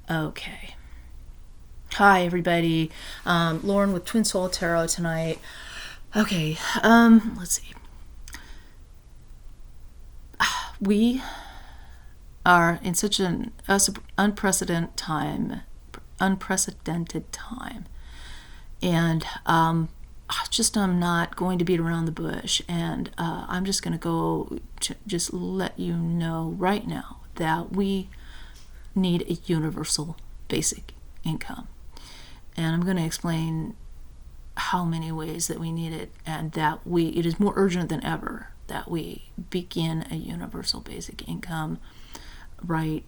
Okay. Hi, everybody. Lauren with Twin Soul Tarot tonight. Okay, let's see. We are in such an unprecedented time, and I'm not going to beat around the bush, and I'm just going to go to just let you know right now that we need a universal basic income. And I'm going to explain how many ways that we need it, and that it is more urgent than ever that we begin a universal basic income right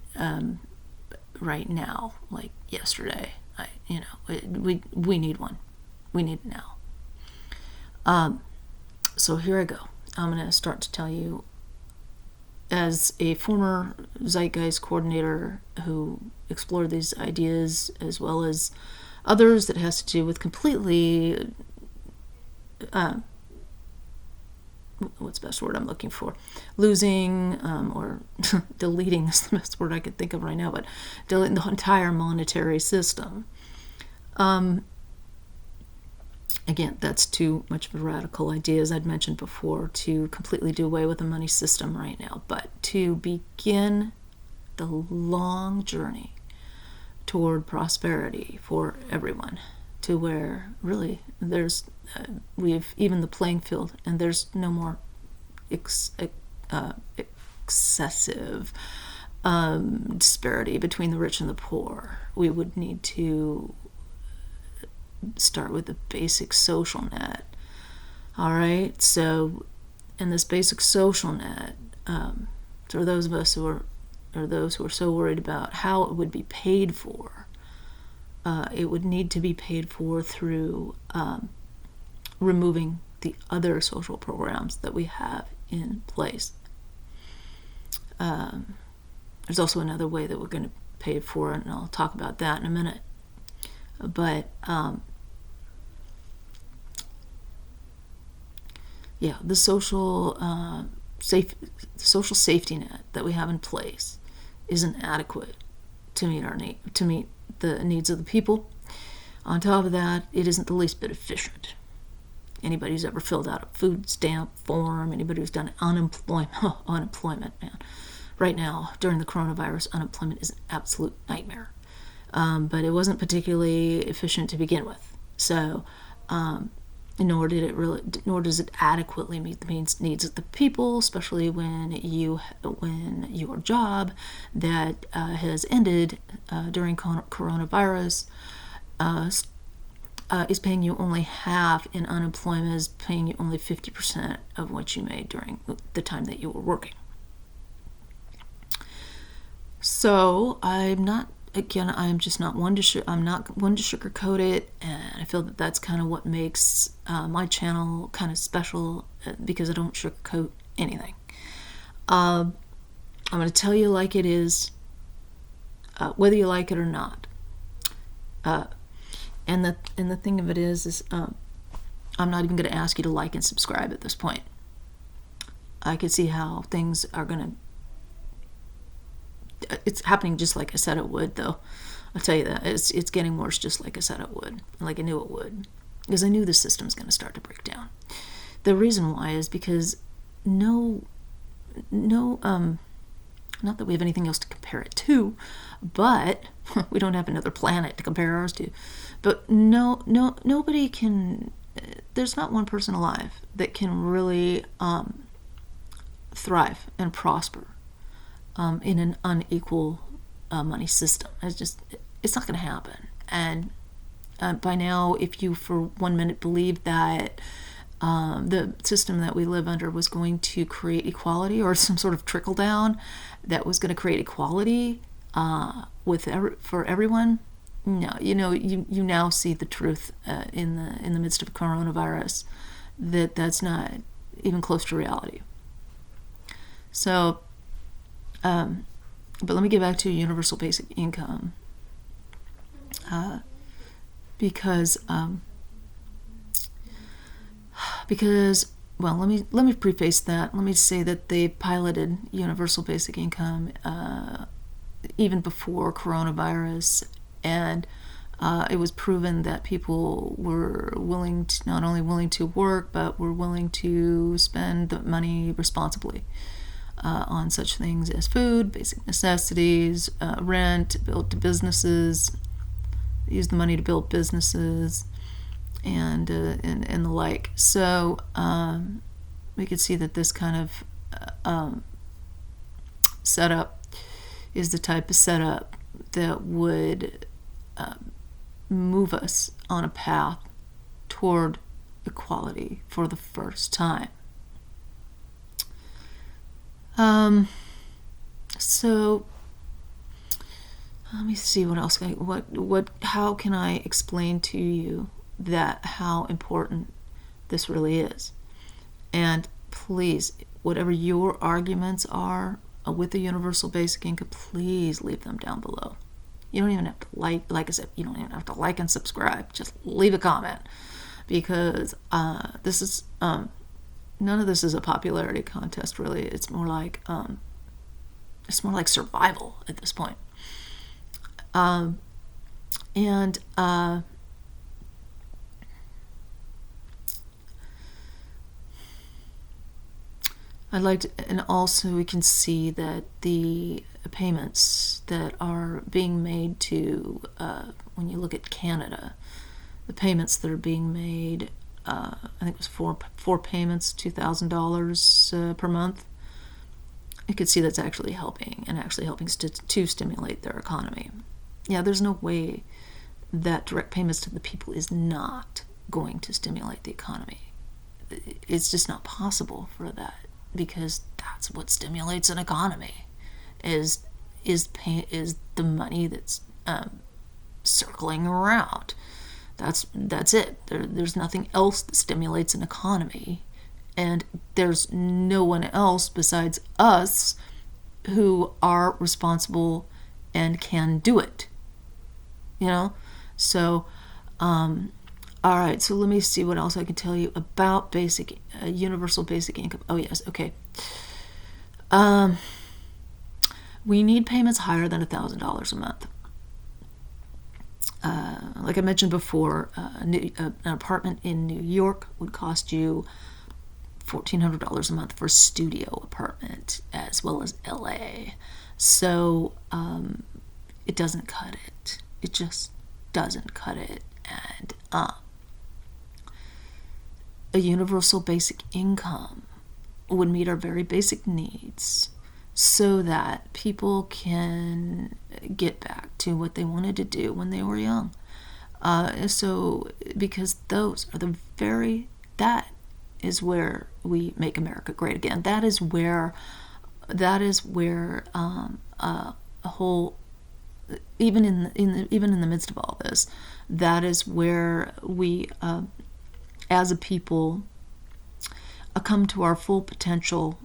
now, like yesterday. We need one. We need it now. So here I go. I'm going to start to tell you, as a former Zeitgeist coordinator who explored these ideas, as well as others that has to do with completely, what's the best word I'm looking for? Losing, or deleting is the best word I could think of right now, but deleting the entire monetary system. Again, that's too much of a radical idea, as I'd mentioned before, to completely do away with the money system right now. But to begin the long journey toward prosperity for everyone, to where really we've even the playing field, and there's no more excessive disparity between the rich and the poor. We would need to start with the basic social net. All right, so in this basic social net, for those of us who are so worried about how it would be paid for, it would need to be paid for through removing the other social programs that we have in place. There's also another way that we're going to pay it for, and I'll talk about that in a minute. But the social safety net that we have in place isn't adequate to meet the needs of the people. On top of that, it isn't the least bit efficient. Anybody who's ever filled out a food stamp form, anybody who's done unemployment, man. Right now, during the coronavirus, unemployment is an absolute nightmare. But it wasn't particularly efficient to begin with. So, nor does it adequately meet the needs of the people, especially when your job that has ended during coronavirus is paying you only half in unemployment, is paying you only 50% of what you made during the time that you were working. So I'm not one to sugarcoat it, and I feel that that's kind of what makes my channel kind of special, because I don't sugarcoat anything. I'm going to tell you like it is, whether you like it or not. And the thing of it is I'm not even going to ask you to like and subscribe at this point. I could see how things are going to. It's happening just like I said it would, though. I'll tell you that. It's getting worse just like I said it would. Like I knew it would. Because I knew the system's going to start to break down. The reason why is because not that we have anything else to compare it to, but we don't have another planet to compare ours to. But nobody can. There's not one person alive that can really thrive and prosper in an unequal money system. It's not going to happen. And by now, if you for 1 minute believed that the system that we live under was going to create equality, or some sort of trickle down that was going to create equality for everyone, no, you now see the truth in the midst of coronavirus, that's not even close to reality. So, but let me get back to universal basic income, because well, let me preface that. Let me say that they piloted universal basic income even before coronavirus, and it was proven that people were not only willing to work, but were willing to spend the money responsibly on such things as food, basic necessities, rent, build businesses, use the money to build businesses, and the like. So we could see that this kind of setup is the type of setup that would move us on a path toward equality for the first time. So let me see what else. How can I explain to you that how important this really is? And please, whatever your arguments are with the universal basic income, please leave them down below. You don't even have to like I said, you don't even have to like and subscribe. Just leave a comment, because this is none of this is a popularity contest, really. It's more like survival at this point. And also we can see that the payments that are being made to, when you look at Canada, the payments that are being made, I think it was four payments, $2,000 per month. You could see that's actually helping to stimulate their economy. Yeah, there's no way that direct payments to the people is not going to stimulate the economy. It's just not possible for that, because that's what stimulates an economy, is the money that's circling around. That's it. There's nothing else that stimulates an economy, and there's no one else besides us who are responsible and can do it. So all right, so let me see what else I can tell you about universal basic income. Oh yes, okay. We need payments higher than $1,000 a month. Like I mentioned before, an apartment in New York would cost you $1,400 a month for a studio apartment, as well as LA. So it doesn't cut it. It just doesn't cut it. And a universal basic income would meet our very basic needs, so that people can get back to what they wanted to do when they were young. Because that is where we make America great again. That is where a whole, even in the midst of all this, that is where we, as a people, come to our full potential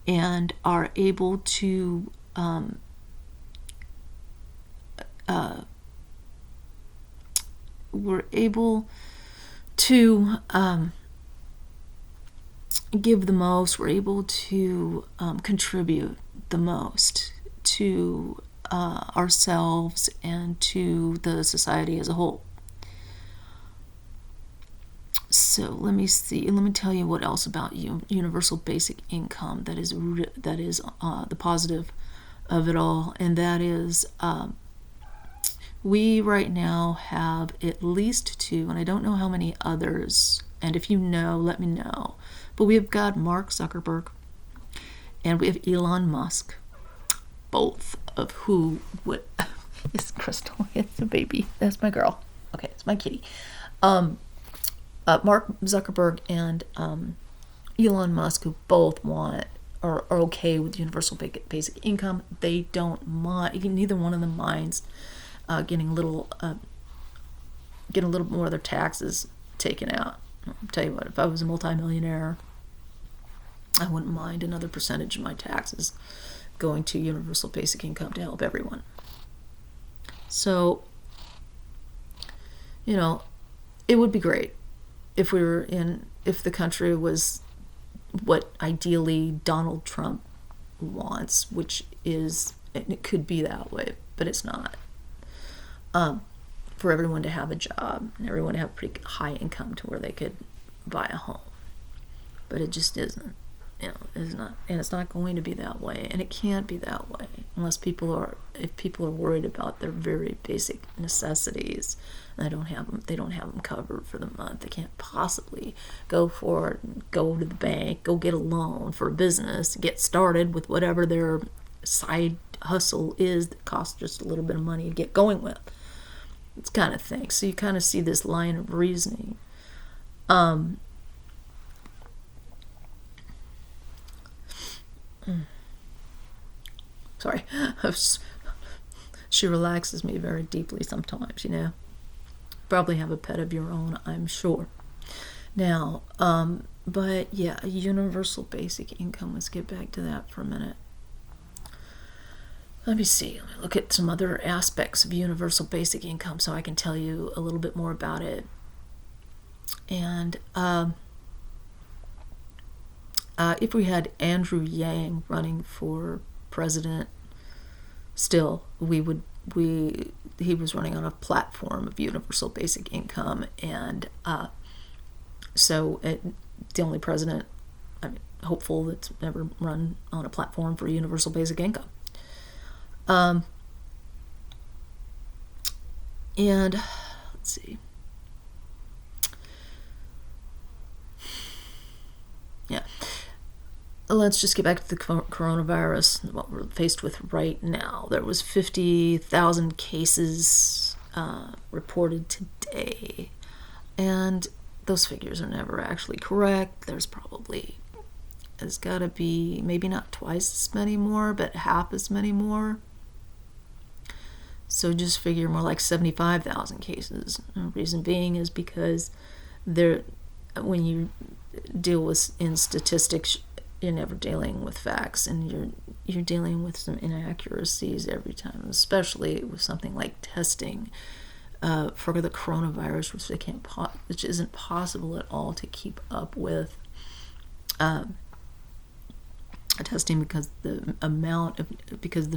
and are able to we're able to give the most. We're able to contribute the most to ourselves and to the society as a whole. So let me tell you what else about universal basic income that is the positive of it all, and that is we right now have at least two, and I don't know how many others, and if you know, let me know, but we have got Mark Zuckerberg and we have Elon Musk, both of who would it's Crystal, it's a baby, that's my girl, okay, it's my kitty. Mark Zuckerberg and Elon Musk, who both are okay with universal basic income. They don't mind. Neither one of them minds getting a little more of their taxes taken out. I'll tell you what, if I was a multimillionaire, I wouldn't mind another percentage of my taxes going to universal basic income to help everyone. So, it would be great if the country was what ideally Donald Trump wants, which is it could be that way, but it's not. For everyone to have a job and everyone to have a pretty high income to where they could buy a home. But it just isn't. It's not, and it's not going to be that way, and it can't be that way unless if people are worried about their very basic necessities, and they don't have them covered for the month. They can't possibly go to the bank, go get a loan for a business, get started with whatever their side hustle is that costs just a little bit of money to get going with. It's kind of thing. So you kind of see this line of reasoning. Sorry. She relaxes me very deeply sometimes, Probably have a pet of your own, I'm sure. Now, but yeah, universal basic income. Let's get back to that for a minute. Let me see. Let me look at some other aspects of universal basic income so I can tell you a little bit more about it. And if we had Andrew Yang running for president, still he was running on a platform of universal basic income, and the only president, hopeful that's ever run on a platform for universal basic income. And let's see. Yeah. Let's just get back to the coronavirus, what we're faced with right now. There was 50,000 cases reported today, and those figures are never actually correct. There's got to be maybe not twice as many more, but half as many more. So just figure more like 75,000 cases. The reason being is because when you deal in statistics, you're never dealing with facts, and you're dealing with some inaccuracies every time, especially with something like testing for the coronavirus, which isn't possible at all to keep up with testing because the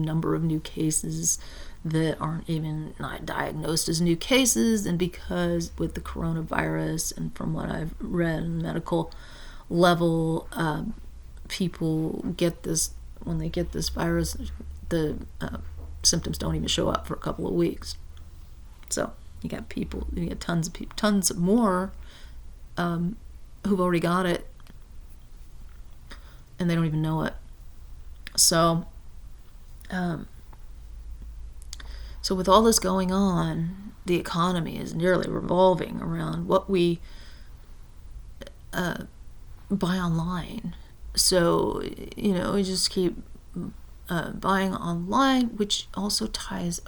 number of new cases that aren't even not diagnosed as new cases, and because with the coronavirus, and from what I've read on the medical level, people get this, when they get this virus, the symptoms don't even show up for a couple of weeks. So you got tons more who've already got it, and they don't even know it. So with all this going on, the economy is nearly revolving around what we buy online. So, we just keep buying online, which also ties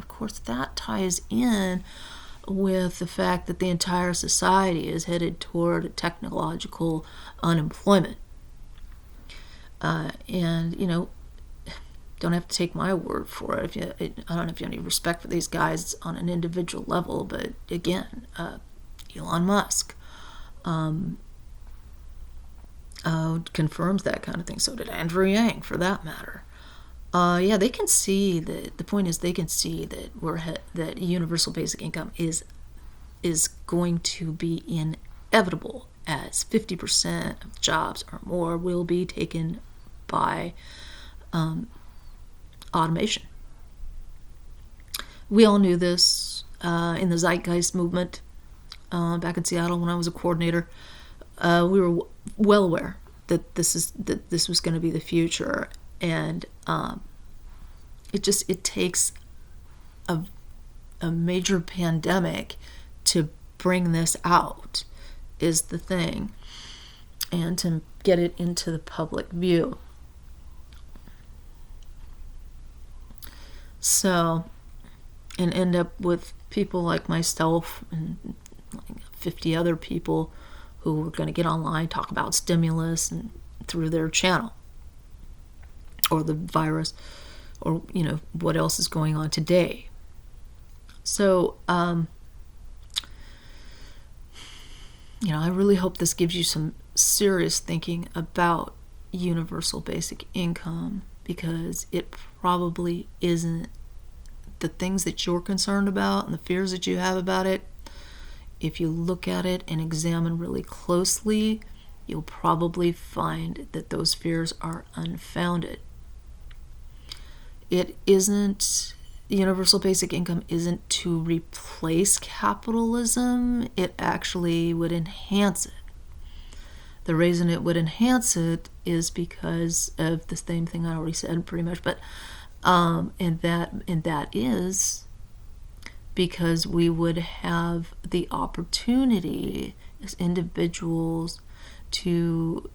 in with the fact that the entire society is headed toward technological unemployment. And, don't have to take my word for it. I don't know if you have any respect for these guys on an individual level, but again, Elon Musk confirms that kind of thing. So did Andrew Yang, for that matter. They can see that. The point is, they can see that that universal basic income is going to be inevitable, as 50% of jobs or more will be taken by automation. We all knew this in the Zeitgeist movement back in Seattle when I was a coordinator. We were well aware that this was going to be the future, and it takes a major pandemic to bring this out, is the thing, and to get it into the public view. So, and end up with people like myself and like 50 other people who are going to get online, talk about stimulus and through their channel, or the virus, or what else is going on today. So I really hope this gives you some serious thinking about universal basic income, because it probably isn't the things that you're concerned about and the fears that you have about it. If you look at it and examine really closely, you'll probably find that those fears are unfounded. It isn't, universal basic income isn't to replace capitalism. It actually would enhance it. The reason it would enhance it is because of the same thing I already said pretty much, but and that is because we would have the opportunity as individuals to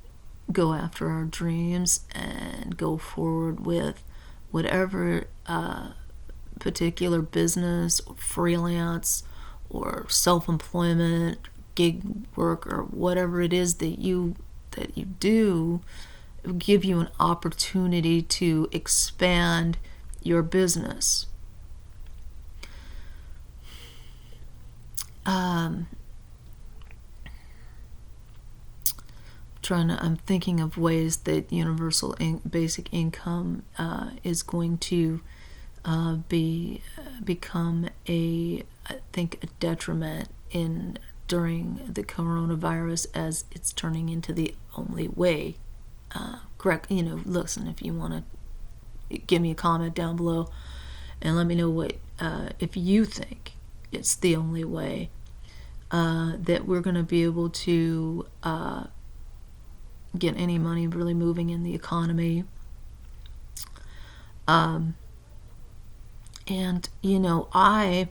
go after our dreams and go forward with whatever particular business or freelance or self-employment, gig work, or whatever it is that you do. It will give you an opportunity to expand your business. I'm thinking of ways that universal basic income is going to become a detriment during the coronavirus, as it's turning into the only way. Correct. Listen, if you want to give me a comment down below and let me know what if you think it's the only way that we're going to be able to get any money really moving in the economy. And I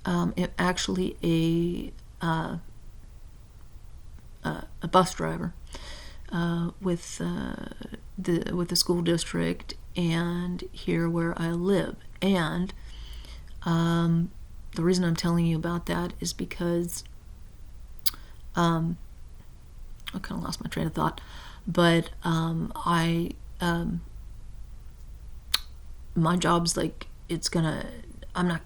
am actually a bus driver with the school district and here where I live. And the reason I'm telling you about that is because I kind of lost my train of thought, but my job's like, I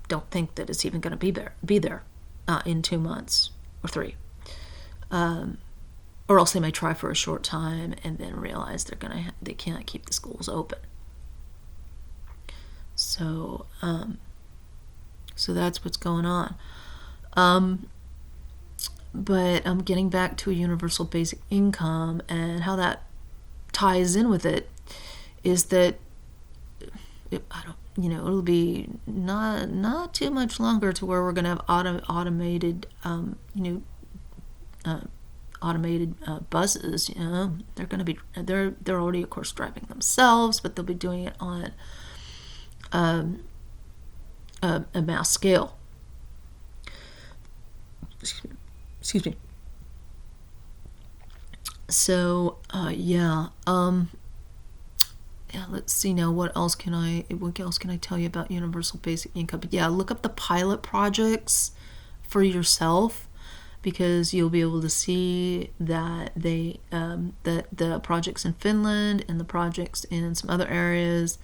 don't think that it's even gonna be there in 2 months or 3, or else they may try for a short time and then realize they can't keep the schools open. So that's what's going on. But I'm getting back to a universal basic income, and how that ties in with it is that it'll be not too much longer to where we're going to have automated buses. They're going to be they're already, of course, driving themselves, but they'll be doing it on a mass scale. Excuse me. So let's see now. What else can I tell you about universal basic income? But look up the pilot projects for yourself, because you'll be able to see that that the projects in Finland and the projects in some other areas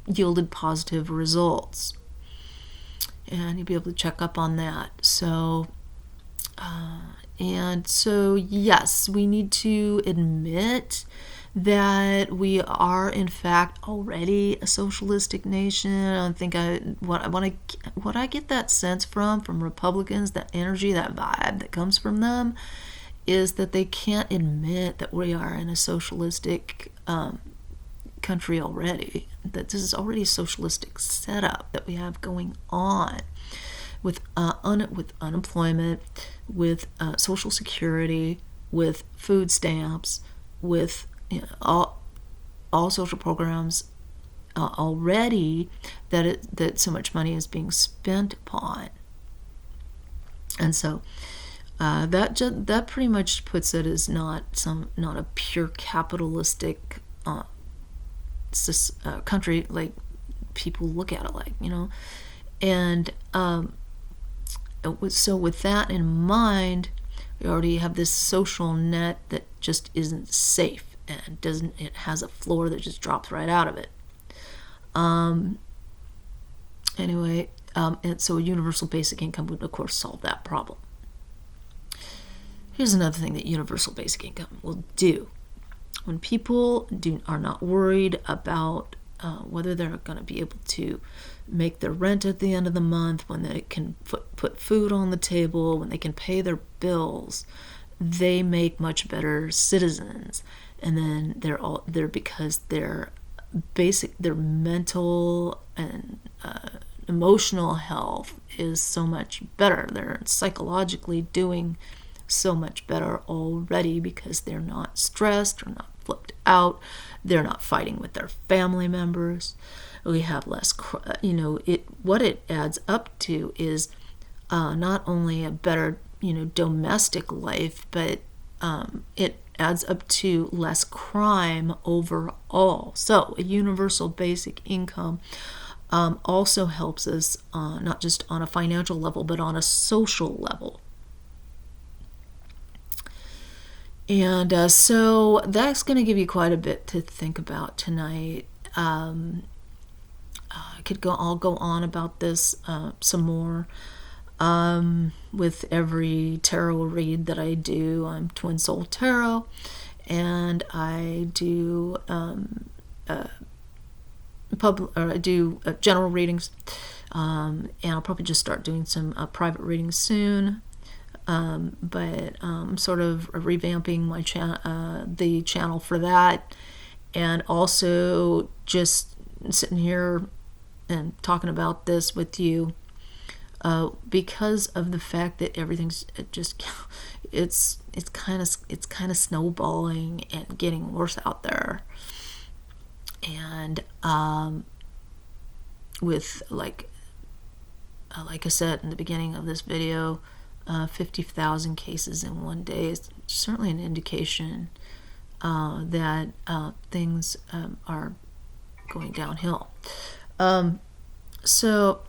yielded positive results, and you'll be able to check up on that. So yes, we need to admit that we are in fact already a socialistic nation. I think what I get that sense from Republicans, that energy, that vibe that comes from them, is that they can't admit that we are in a socialistic country already, that this is already a socialistic setup that we have going on with unemployment, with Social Security, with food stamps, with all social programs already, that so much money is being spent upon. And so that pretty much puts it as not a pure capitalistic country like people look at it like, and so with that in mind, we already have this social net that just isn't safe, and it has a floor that just drops right out of it. Anyway, and so a universal basic income would, of course, solve that problem. Here's another thing that universal basic income will do. When people are not worried about whether they're going to be able to make their rent at the end of the month, when they can put food on the table, when they can pay their bills, they make much better citizens. And then they're because their mental and emotional health is so much better. They're psychologically doing so much better already because they're not stressed or not flipped out. They're not fighting with their family members. We have less, what it adds up to is not only a better, domestic life, but it adds up to less crime overall. So a universal basic income also helps us not just on a financial level, but on a social level. And so that's going to give you quite a bit to think about tonight. I'll go on about this some more with every tarot read that I do. I'm Twin Soul Tarot, and I do I do general readings, and I'll probably just start doing some private readings soon. But I'm sort of revamping my the channel for that, and also just sitting here and talking about this with you because of the fact that everything's it's kind of snowballing and getting worse out there, and with like I said in the beginning of this video, 50,000 cases in one day is certainly an indication that things are going downhill. So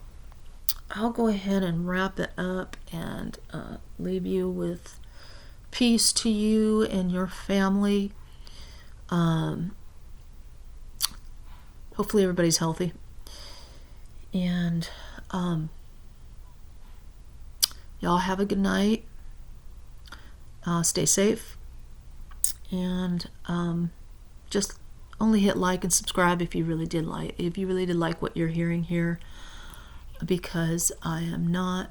I'll go ahead and wrap it up and leave you with peace to you and your family. Hopefully everybody's healthy. And y'all have a good night. Stay safe. And just only hit like and subscribe if you really did like what you're hearing here, because I am not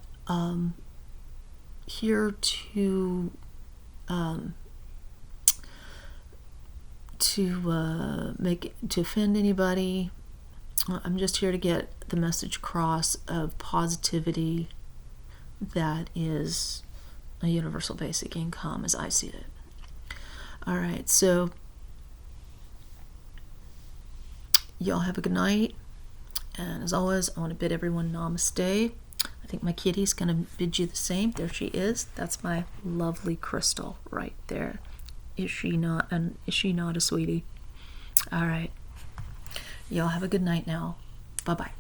here to offend anybody. I'm just here to get the message across of positivity that is a universal basic income as I see it. All right, so y'all have a good night, and as always, I want to bid everyone namaste. I think my kitty's going to bid you the same. There she is. That's my lovely crystal right there. Is she not a sweetie? All right, y'all have a good night now. Bye-bye.